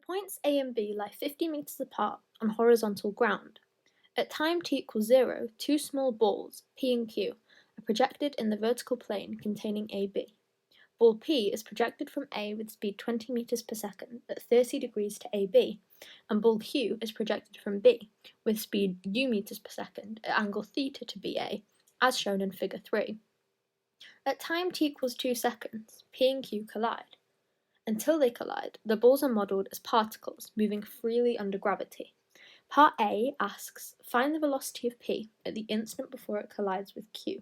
points A and B lie 50 metres apart on horizontal ground. At time t equals 0, two small balls, P and Q, are projected in the vertical plane containing AB. Ball P is projected from A with speed 20 metres per second at 30 degrees to AB, and ball Q is projected from B with speed U meters per second at angle theta to BA, as shown in figure 3. At time t equals 2 seconds, P and Q collide. Until they collide, the balls are modelled as particles moving freely under gravity. Part A asks, find the velocity of P at the instant before it collides with Q.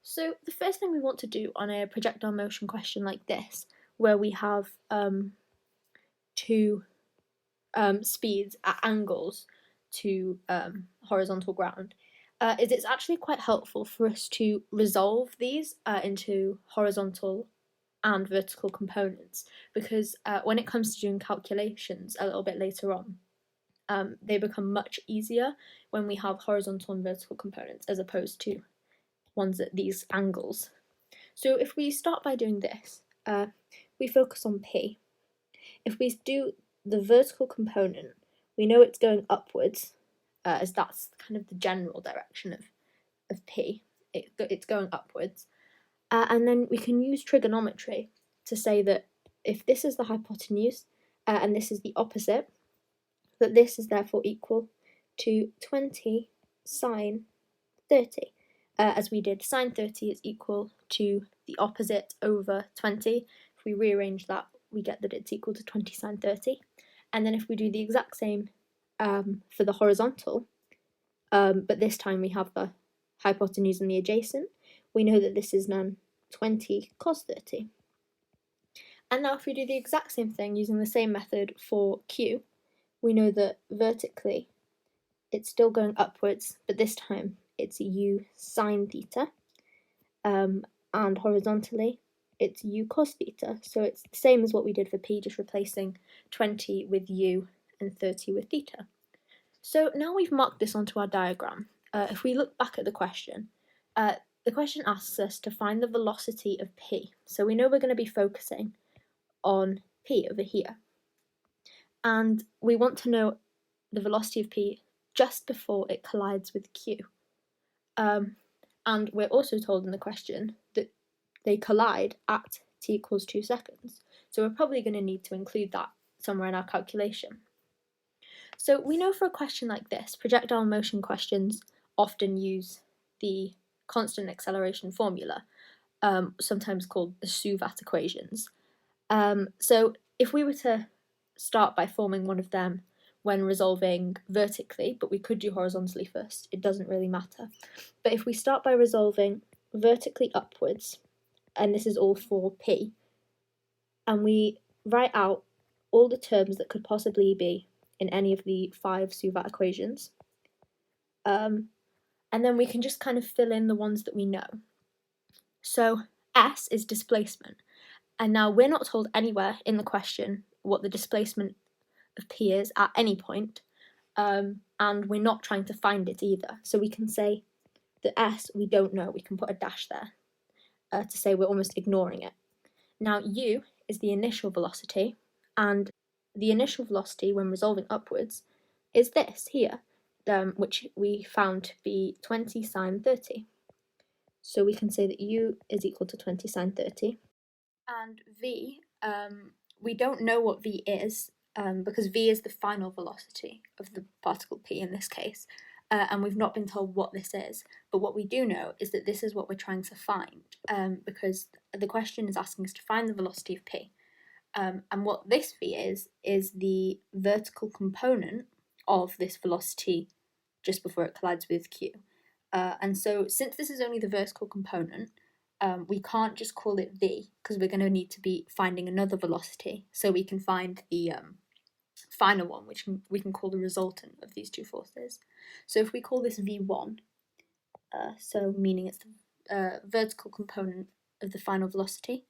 So the first thing we want to do on a projectile motion question like this, where we have two speeds at angles to horizontal ground, is it's actually quite helpful for us to resolve these into horizontal and vertical components, because when it comes to doing calculations a little bit later on, they become much easier when we have horizontal and vertical components as opposed to ones at these angles. So if we start by doing this, we focus on P. If we do the vertical component, we know it's going upwards, as that's kind of the general direction of P. It's going upwards. And then we can use trigonometry to say that if this is the hypotenuse and this is the opposite, that this is therefore equal to 20 sine 30. As we did, sine 30 is equal to the opposite over 20. If we rearrange that, we get that it's equal to 20 sine 30. And then if we do the exact same for the horizontal, but this time we have the hypotenuse and the adjacent, we know that this is now 20 cos 30. And now if we do the exact same thing using the same method for Q, we know that vertically it's still going upwards, but this time it's U sine theta, and horizontally it's U cos theta. So it's the same as what we did for P, just replacing 20 with U and 30 with theta. So now we've marked this onto our diagram. If we look back at the question asks us to find the velocity of P. So we know we're going to be focusing on P over here. And we want to know the velocity of P just before it collides with Q. And we're also told in the question that they collide at t equals 2 seconds. So we're probably going to need to include that somewhere in our calculation. So we know for a question like this, projectile motion questions often use the constant acceleration formula, sometimes called the Suvat equations. So if we were to start by forming one of them when resolving vertically, but we could do horizontally first, it doesn't really matter. But if we start by resolving vertically upwards, and this is all for P, and we write out all the terms that could possibly be in any of the 5 Suvat equations, and then we can just kind of fill in the ones that we know. So S is displacement, and now we're not told anywhere in the question what the displacement of P is at any point, and we're not trying to find it either. So we can say the S we don't know, we can put a dash there to say we're almost ignoring it. Now U is the initial velocity, and the initial velocity when resolving upwards is this here, which we found to be 20 sine 30. So we can say that U is equal to 20 sine 30. And V, we don't know what V is, because V is the final velocity of the particle P in this case, and we've not been told what this is. But what we do know is that this is what we're trying to find, because the question is asking us to find the velocity of P. And what this V is the vertical component of this velocity just before it collides with Q. And so since this is only the vertical component, we can't just call it V, because we're going to need to be finding another velocity, so we can find the final one, which we can call the resultant of these two forces. So if we call this V1, so meaning it's the vertical component of the final velocity.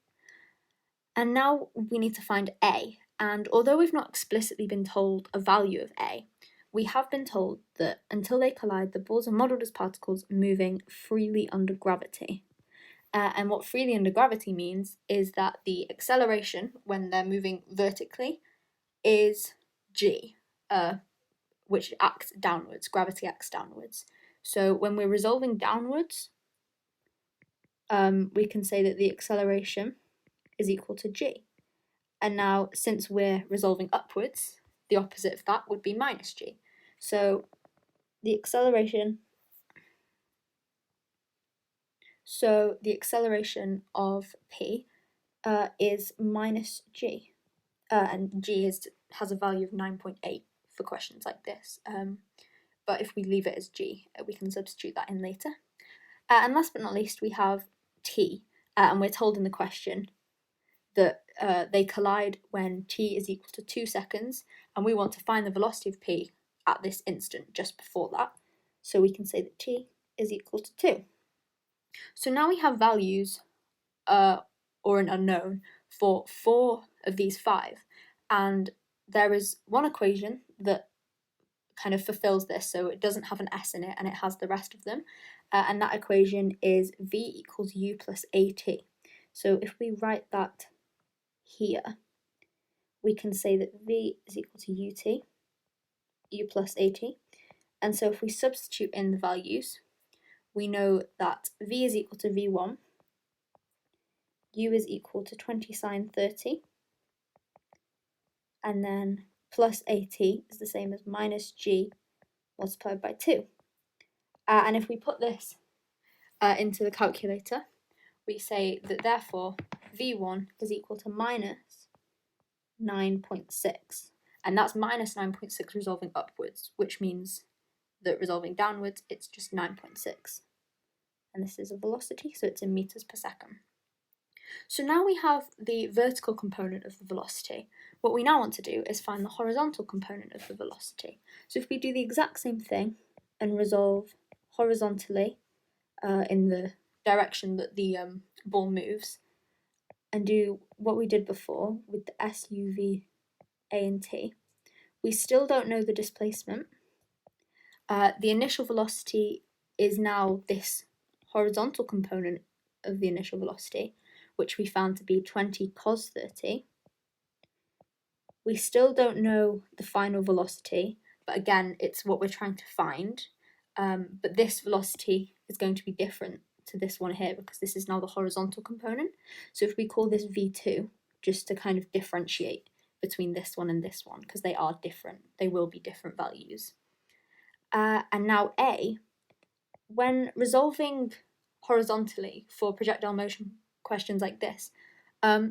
And now we need to find A, and although we've not explicitly been told a value of A, we have been told that until they collide, the balls are modelled as particles moving freely under gravity. And what freely under gravity means is that the acceleration when they're moving vertically is G, which acts downwards, gravity acts downwards. So when we're resolving downwards, we can say that the acceleration is equal to G. And now, since we're resolving upwards, the opposite of that would be minus G. So the acceleration of P is minus G. And G has a value of 9.8 for questions like this. But if we leave it as G, we can substitute that in later. And last but not least, we have T, and we're told in the question that they collide when T is equal to 2 seconds, and we want to find the velocity of P at this instant, just before that. So we can say that T is equal to 2. So now we have values, or an unknown, for 4 of these 5, and there is one equation that kind of fulfills this, so it doesn't have an S in it and it has the rest of them, and that equation is V equals U plus AT. So if we write that here, we can say that V is equal to UT, U plus AT, and so if we substitute in the values, we know that V is equal to V1, U is equal to 20 sine 30, and then plus AT is the same as minus G multiplied by 2. And if we put this into the calculator, we say that therefore V1 is equal to minus 9.6. And that's minus 9.6 resolving upwards, which means that resolving downwards, it's just 9.6. And this is a velocity, so it's in meters per second. So now we have the vertical component of the velocity. What we now want to do is find the horizontal component of the velocity. So if we do the exact same thing and resolve horizontally in the direction that the ball moves, and do what we did before with the S, U, V, A and T, we still don't know the displacement. The initial velocity is now this horizontal component of the initial velocity, which we found to be 20 cos 30. We still don't know the final velocity, but again, it's what we're trying to find. But this velocity is going to be different to this one here because this is now the horizontal component. So if we call this V2, just to kind of differentiate between this one and this one, because they are different, they will be different values. And now A, when resolving horizontally for projectile motion questions like this,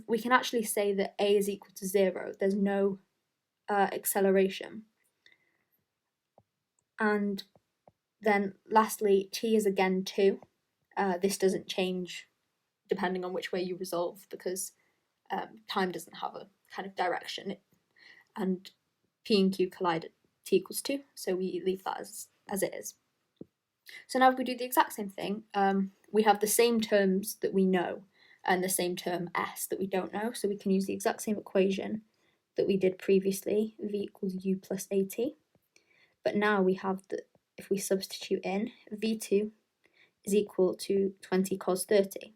we can actually say that A is equal to 0. There's no acceleration. And then lastly, T is again 2. This doesn't change depending on which way you resolve because time doesn't have a kind of direction. And P and Q collide at T equals 2, so we leave that as it is. So now if we do the exact same thing, we have the same terms that we know and the same term S that we don't know, so we can use the exact same equation that we did previously, V equals U plus AT. But now we have that if we substitute in, V2 is equal to 20 cos 30.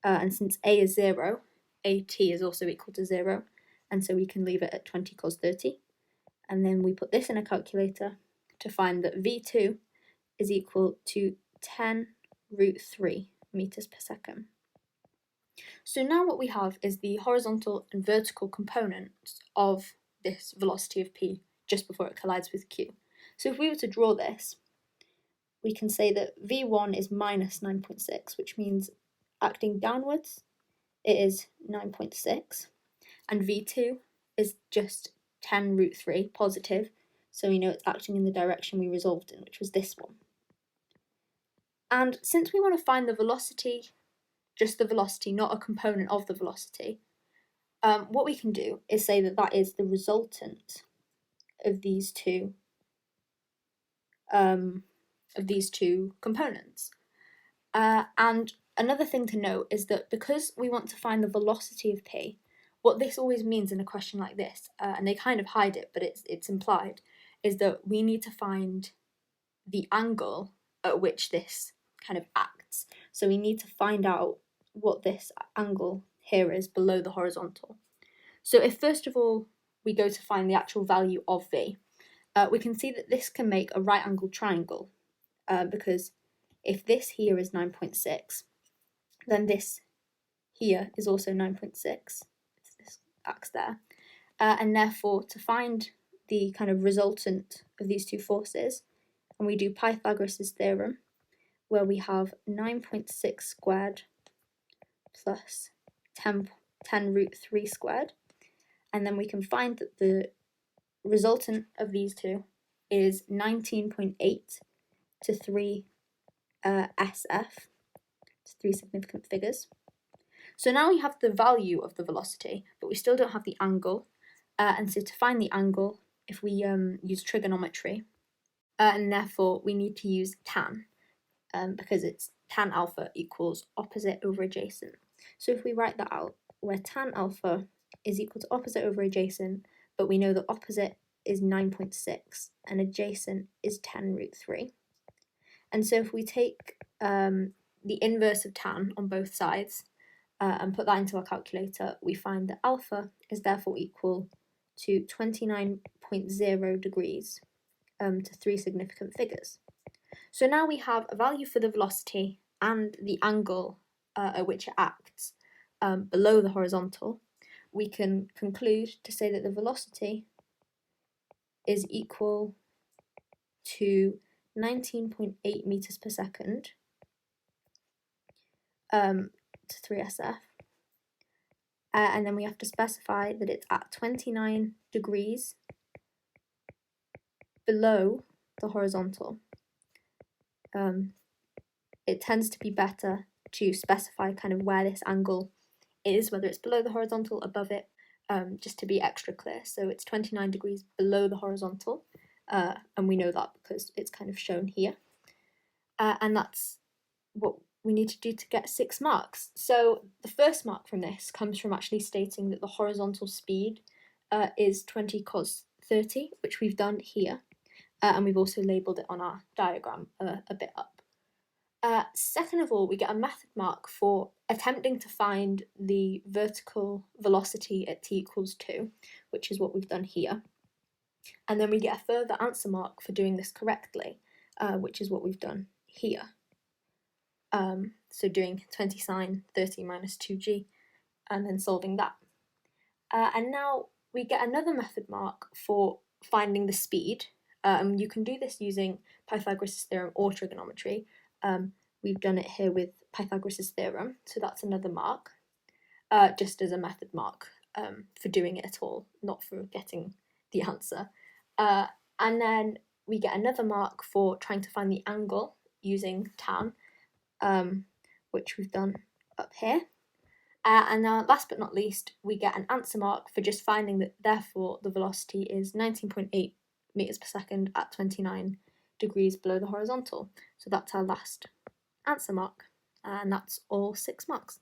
And since A is 0, AT is also equal to 0, and so we can leave it at 20 cos 30. And then we put this in a calculator to find that V2 is equal to 10 root 3 meters per second. So now what we have is the horizontal and vertical components of this velocity of P just before it collides with Q. So if we were to draw this, we can say that V1 is minus 9.6, which means acting downwards, it is 9.6, and V2 is just 10 root 3 positive, so we know it's acting in the direction we resolved in, which was this one. And since we want to find the velocity, just the velocity, not a component of the velocity, what we can do is say that that is the resultant of these two components. And another thing to note is that because we want to find the velocity of P, what this always means in a question like this, and they kind of hide it, but it's implied, is that we need to find the angle at which this kind of acts. So we need to find out what this angle here is below the horizontal. So if first of all we go to find the actual value of v, we can see that this can make a right angled triangle, because if this here is 9.6, then this here is also 9.6, it's this axe there, and therefore to find the kind of resultant of these two forces, and we do Pythagoras' theorem, where we have 9.6 squared plus 10 root 3 squared, and then we can find that the resultant of these two is 19.8 to 3 SF, to 3 significant figures. So now we have the value of the velocity, but we still don't have the angle, and so to find the angle, if we use trigonometry, and therefore we need to use tan, because it's tan alpha equals opposite over adjacent. So if we write that out, where tan alpha is equal to opposite over adjacent, but we know that opposite is 9.6 and adjacent is 10 root 3. And so if we take the inverse of tan on both sides and put that into our calculator, we find that alpha is therefore equal to 29.0 degrees to 3 significant figures. So now we have a value for the velocity and the angle at which it acts below the horizontal. We can conclude to say that the velocity is equal to 19.8 meters per second to 3SF. And then we have to specify that it's at 29 degrees below the horizontal. It tends to be better to specify kind of where this angle is, whether it's below the horizontal, above it, just to be extra clear. So it's 29 degrees below the horizontal, and we know that because it's kind of shown here. And that's what we need to do to get 6 marks. So the first mark from this comes from actually stating that the horizontal speed is 20 cos 30, which we've done here, and we've also labelled it on our diagram a bit up. Second of all, we get a method mark for attempting to find the vertical velocity at t equals 2, which is what we've done here. And then we get a further answer mark for doing this correctly, which is what we've done here. So doing 20 sine 30 minus 2g, and then solving that. And now we get another method mark for finding the speed. And you can do this using Pythagoras' theorem or trigonometry. We've done it here with Pythagoras' theorem, so that's another mark, just as a method mark for doing it at all, not for getting the answer. And then we get another mark for trying to find the angle using tan, which we've done up here. And now, last but not least, we get an answer mark for just finding that therefore the velocity is 19.8 meters per second at 29 degrees below the horizontal. So that's our last answer mark, and that's all 6 marks.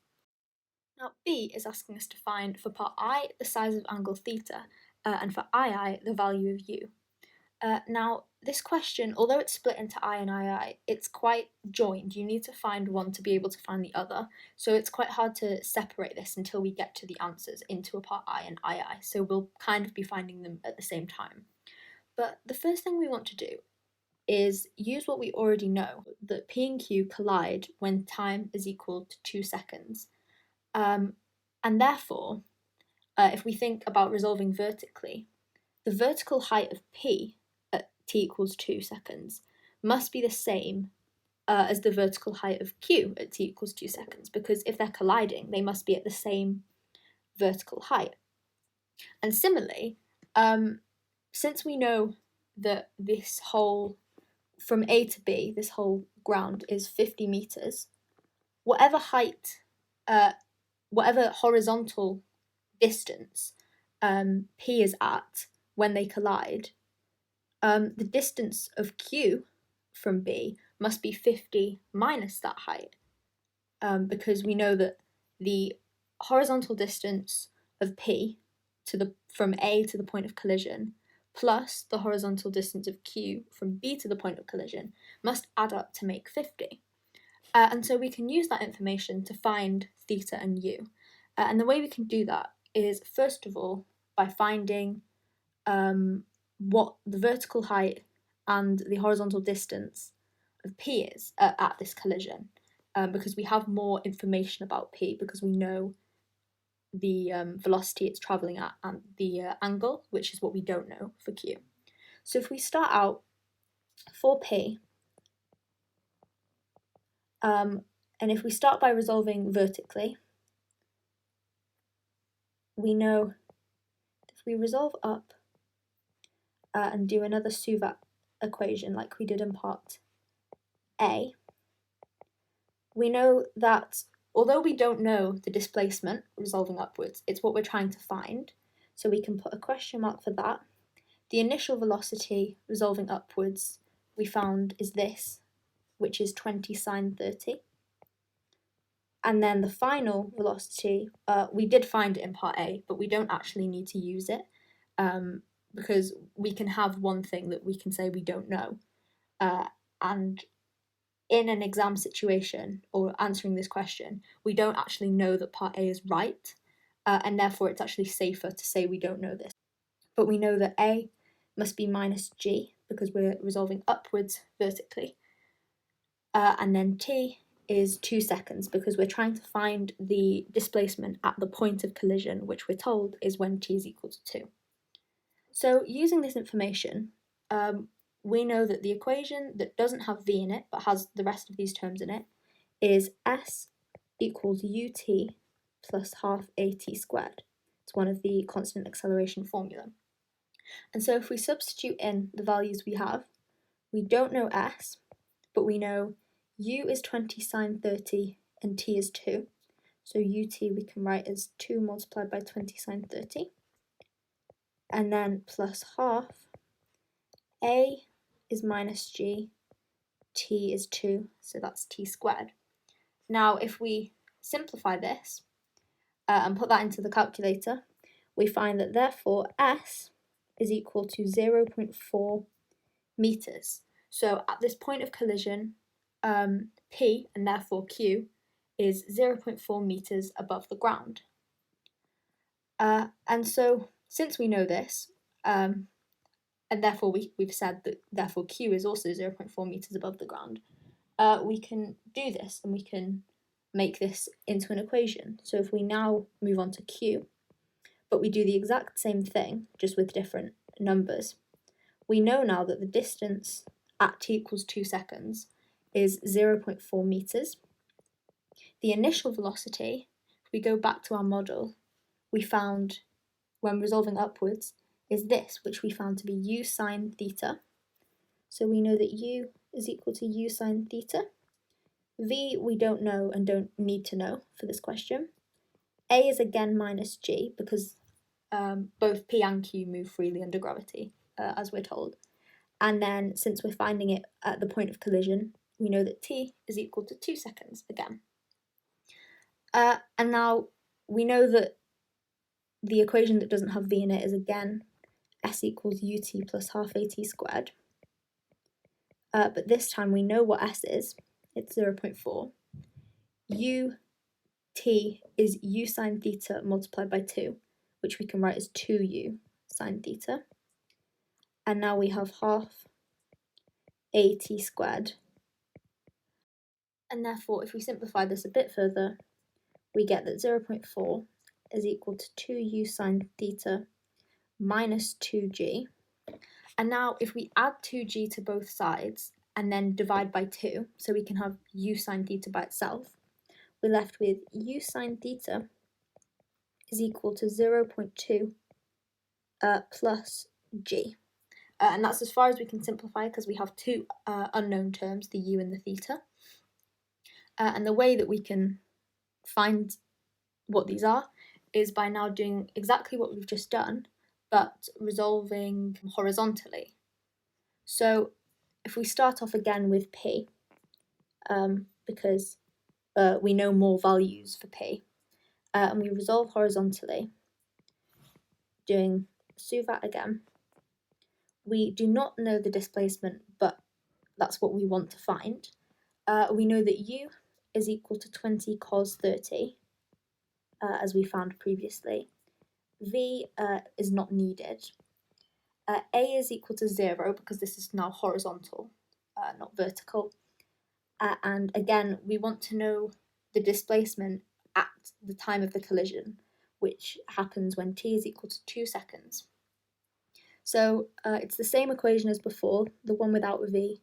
Now B is asking us to find for part I the size of angle theta, and for II the value of u. Now this question, although it's split into I and II, it's quite joined. You need to find one to be able to find the other, so it's quite hard to separate this until we get to the answers into a part I and II, so we'll kind of be finding them at the same time. But the first thing we want to do is use what we already know, that P and Q collide when time is equal to 2 seconds. And therefore, if we think about resolving vertically, the vertical height of P at t equals 2 seconds must be the same as the vertical height of Q at t equals 2 seconds, because if they're colliding, they must be at the same vertical height. And similarly, since we know that this whole, from A to B, this whole ground is 50 meters, whatever height, whatever horizontal distance P is at when they collide, the distance of Q from B must be 50 minus that height, because we know that the horizontal distance of P from A to the point of collision plus the horizontal distance of Q from B to the point of collision must add up to make 50. And so we can use that information to find theta and u. And the way we can do that is, first of all, by finding what the vertical height and the horizontal distance of P is at this collision, because we have more information about P because we know the velocity it's travelling at and the angle, which is what we don't know for Q. So if we start out for P, and if we start by resolving vertically, we know if we resolve up and do another Suvat equation like we did in part A, we know that although we don't know the displacement resolving upwards, it's what we're trying to find. So we can put a question mark for that. The initial velocity resolving upwards we found is this, which is 20 sine 30. And then the final velocity, we did find it in part A, but we don't actually need to use it because we can have one thing that we can say we don't know. And in an exam situation or answering this question, we don't actually know that part A is right, and therefore it's actually safer to say we don't know this. But we know that A must be minus G because we're resolving upwards vertically, and then T is 2 seconds because we're trying to find the displacement at the point of collision, which we're told is when T is equal to 2. So using this information, we know that the equation that doesn't have V in it but has the rest of these terms in it is S equals ut plus half at squared. It's one of the constant acceleration formula. And so if we substitute in the values we have, we don't know S, but we know u is 20 sine 30 and t is 2. So ut we can write as 2 multiplied by 20 sine 30. And then plus half a is minus g, t is 2, so that's t squared. Now if we simplify this and put that into the calculator, we find that therefore S is equal to 0.4 meters. So at this point of collision, P, and therefore Q, is 0.4 meters above the ground. And so since we know this, and therefore we've said that therefore Q is also 0.4 meters above the ground, we can do this and we can make this into an equation. So if we now move on to Q, but we do the exact same thing, just with different numbers, we know now that the distance at t equals 2 seconds is 0.4 meters. The initial velocity, if we go back to our model, we found when resolving upwards is this, which we found to be u sine theta. So we know that u is equal to u sine theta. V we don't know and don't need to know for this question. A is again minus g because both P and Q move freely under gravity, as we're told. And then since we're finding it at the point of collision, we know that t is equal to 2 seconds again. And now we know that the equation that doesn't have v in it is again S equals ut plus half at squared. But this time we know what S is, it's 0.4. Ut is u sine theta multiplied by 2, which we can write as 2u sine theta. And now we have half at squared. And therefore, if we simplify this a bit further, we get that 0.4 is equal to 2u sine theta minus 2g. And now if we add 2g to both sides and then divide by 2, so we can have u sine theta by itself, we're left with u sine theta is equal to 0.2 plus g. And that's as far as we can simplify because we have two unknown terms, the u and the theta. And the way that we can find what these are is by now doing exactly what we've just done, but resolving horizontally. So if we start off again with P, because we know more values for P, and we resolve horizontally, doing Suvat again, we do not know the displacement, but that's what we want to find. We know that U is equal to 20 cos 30, as we found previously. V is not needed. A is equal to 0 because this is now horizontal, not vertical. And again, we want to know the displacement at the time of the collision, which happens when t is equal to 2 seconds. So it's the same equation as before. The one without v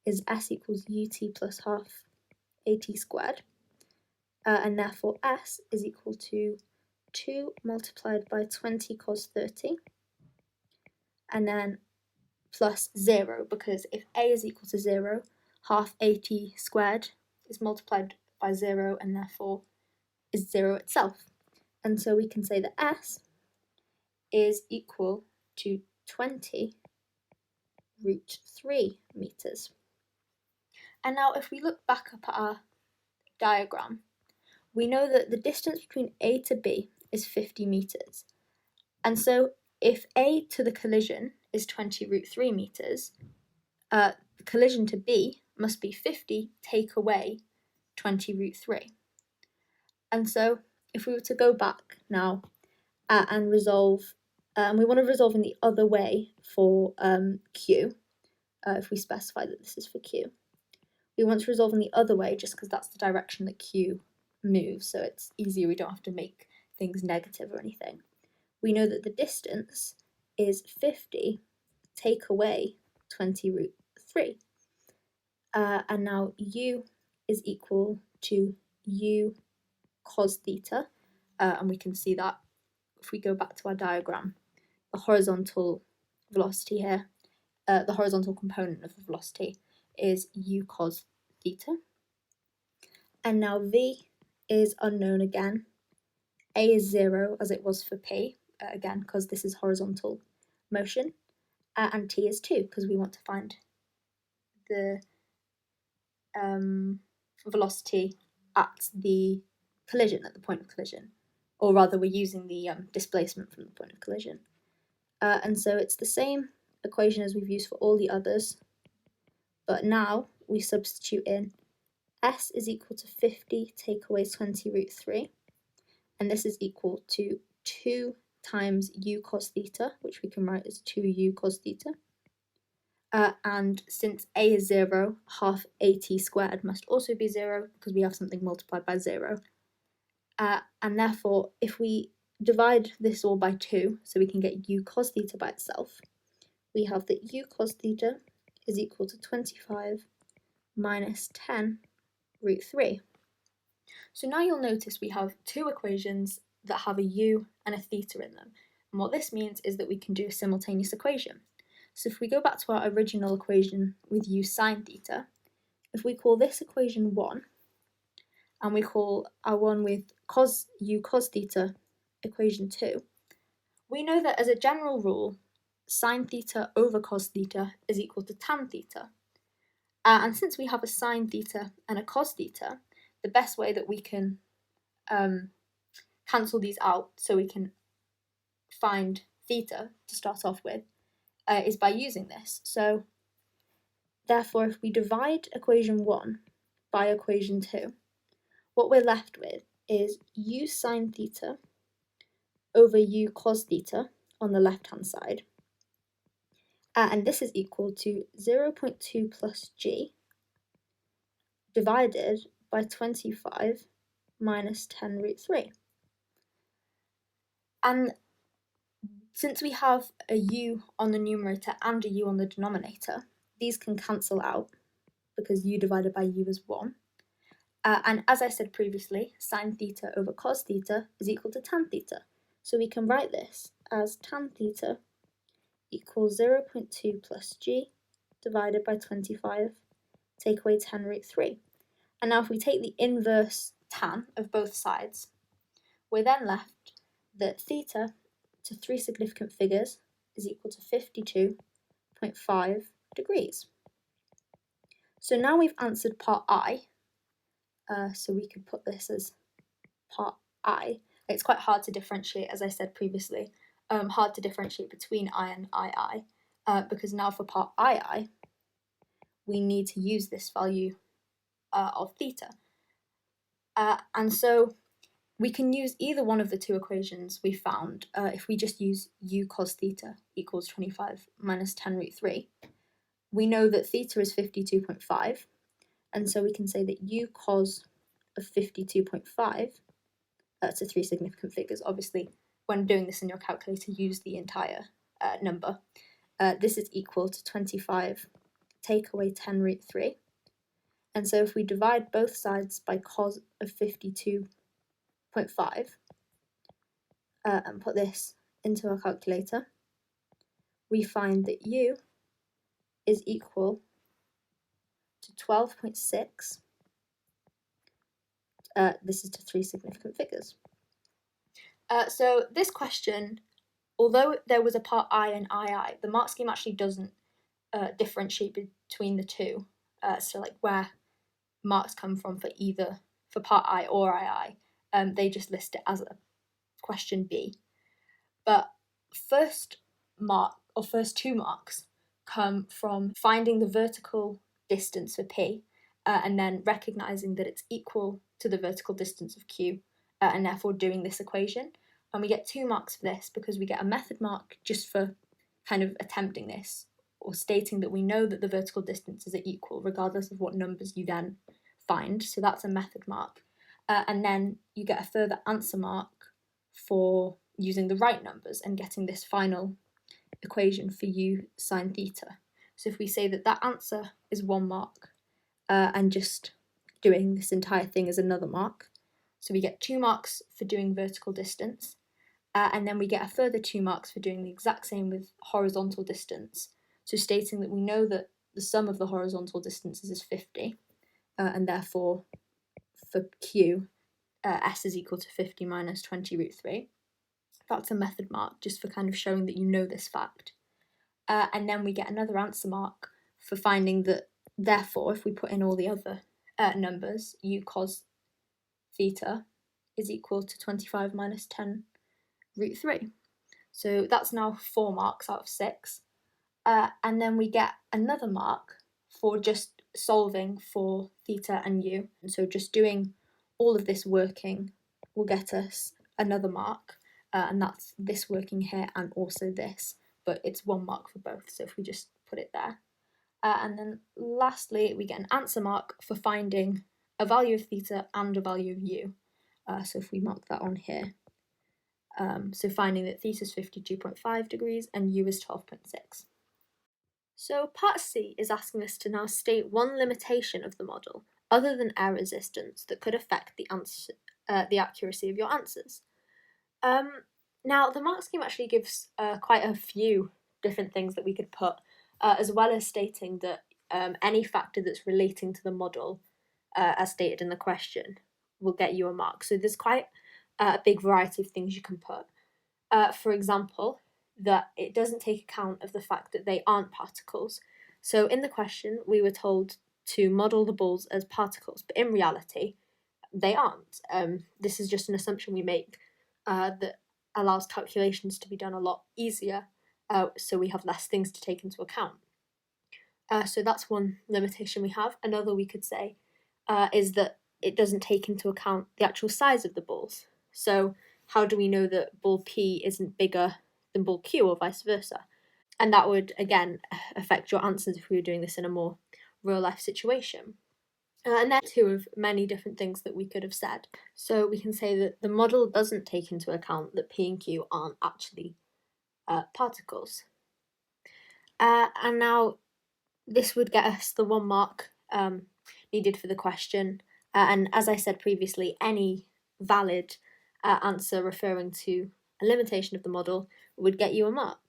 is s equals ut plus half at squared. And therefore s is equal to 2 multiplied by 20 cos 30. And then plus 0, because if a is equal to 0, half at squared is multiplied by 0 and therefore is 0 itself. And so we can say that s is equal to 20 root 3 meters. And now if we look back up at our diagram, we know that the distance between A to B is 50 meters. And so if A to the collision is 20 root 3 meters, the collision to B must be 50 take away 20 root 3. And so if we were to go back now and resolve, we want to resolve in the other way for Q, if we specify that this is for Q. We want to resolve in the other way just because that's the direction that Q moves, so it's easier, we don't have to make things negative or anything. We know that the distance is 50 take away 20 root 3. And now U is equal to U cos theta, and we can see that if we go back to our diagram, the horizontal velocity here, the horizontal component of the velocity is U cos theta. And now V is unknown again. A is 0 as it was for P, again because this is horizontal motion, and T is 2 because we want to find the velocity at the collision, at the point of collision, or rather we're using the displacement from the point of collision. And so it's the same equation as we've used for all the others, but now we substitute in S is equal to 50 take away 20 root 3, and this is equal to 2 times U cos theta, which we can write as 2U cos theta. And since A is 0, half AT squared must also be 0 because we have something multiplied by 0. And therefore, if we divide this all by 2, so we can get U cos theta by itself, we have that U cos theta is equal to 25 minus 10 root 3. So now you'll notice we have two equations that have a U and a theta in them. And what this means is that we can do a simultaneous equation. So if we go back to our original equation with U sine theta, if we call this equation 1, and we call our one with cos U cos theta equation 2, we know that as a general rule, sine theta over cos theta is equal to tan theta. And since we have a sine theta and a cos theta, the best way that we can cancel these out so we can find theta to start off with is by using this. So therefore, if we divide equation 1 by equation 2, what we're left with is U sine theta over U cos theta on the left-hand side. And this is equal to 0.2 plus G divided by 25 minus 10 root 3. And since we have a U on the numerator and a U on the denominator, these can cancel out because U divided by U is 1. And as I said previously, sine theta over cos theta is equal to tan theta. So we can write this as tan theta equals 0.2 plus G divided by 25, take away 10 root 3. And now if we take the inverse tan of both sides, we're then left that theta to 3 significant figures is equal to 52.5 degrees. So now we've answered part I, so we could put this as part I. It's quite hard to differentiate, as I said previously, hard to differentiate between I and II, because now for part II, we need to use this value of theta. And so we can use either one of the two equations we found. If we just use u cos theta equals 25 minus 10 root 3, we know that theta is 52.5, and so we can say that u cos of 52.5, to three significant figures. Obviously, when doing this in your calculator, use the entire number. This is equal to 25, take away 10 root 3. And so if we divide both sides by cos of 52.5, and put this into our calculator, we find that u is equal to 12.6. This is to three significant figures. So this question, although there was a part I and II, the mark scheme actually doesn't differentiate between the two. So like where marks come from for part I or II, they just list it as a question B. But first two marks come from finding the vertical distance for P, and then recognizing that it's equal to the vertical distance of Q, and therefore doing this equation. And we get 2 marks for this because we get a method mark just for kind of attempting this, or stating that we know that the vertical distances are equal regardless of what numbers you then find. So that's a method mark. And then you get a further answer mark for using the right numbers and getting this final equation for u sine theta. So if we say that that answer is 1 mark, and just doing this entire thing as another mark, so we get 2 marks for doing vertical distance, and then we get a further 2 marks for doing the exact same with horizontal distance, so stating that we know that the sum of the horizontal distances is 50, and therefore for q, s is equal to 50 minus 20 root 3. That's a method mark, just for kind of showing that you know this fact. And then we get another answer mark for finding that, therefore, if we put in all the other numbers, u cos theta is equal to 25 minus 10 root 3. So that's now 4 marks out of 6. And then we get another mark for just solving for theta and u. And so just doing all of this working will get us another mark, and that's this working here and also this, but it's 1 mark for both, so if we just put it there. And then lastly, we get an answer mark for finding a value of theta and a value of u. So if we mark that on here, so finding that theta is 52.5 degrees and u is 12.6. So part C is asking us to now state one limitation of the model, other than air resistance, that could affect the accuracy of your answers. Now, the mark scheme actually gives quite a few different things that we could put, as well as stating that any factor that's relating to the model, as stated in the question, will get you a mark. So there's quite a big variety of things you can put. For example, that it doesn't take account of the fact that they aren't particles. So in the question, we were told to model the balls as particles, but in reality, they aren't. This is just an assumption we make that allows calculations to be done a lot easier, so we have less things to take into account. So that's one limitation we have. Another we could say is that it doesn't take into account the actual size of the balls. So how do we know that ball P isn't bigger than ball Q or vice versa? And that would, again, affect your answers if we were doing this in a more real-life situation. And there are 2 of many different things that we could have said. So we can say that the model doesn't take into account that P and Q aren't actually particles. And now this would get us the 1 mark needed for the question. And as I said previously, any valid answer referring to a limitation of the model would get you a mark.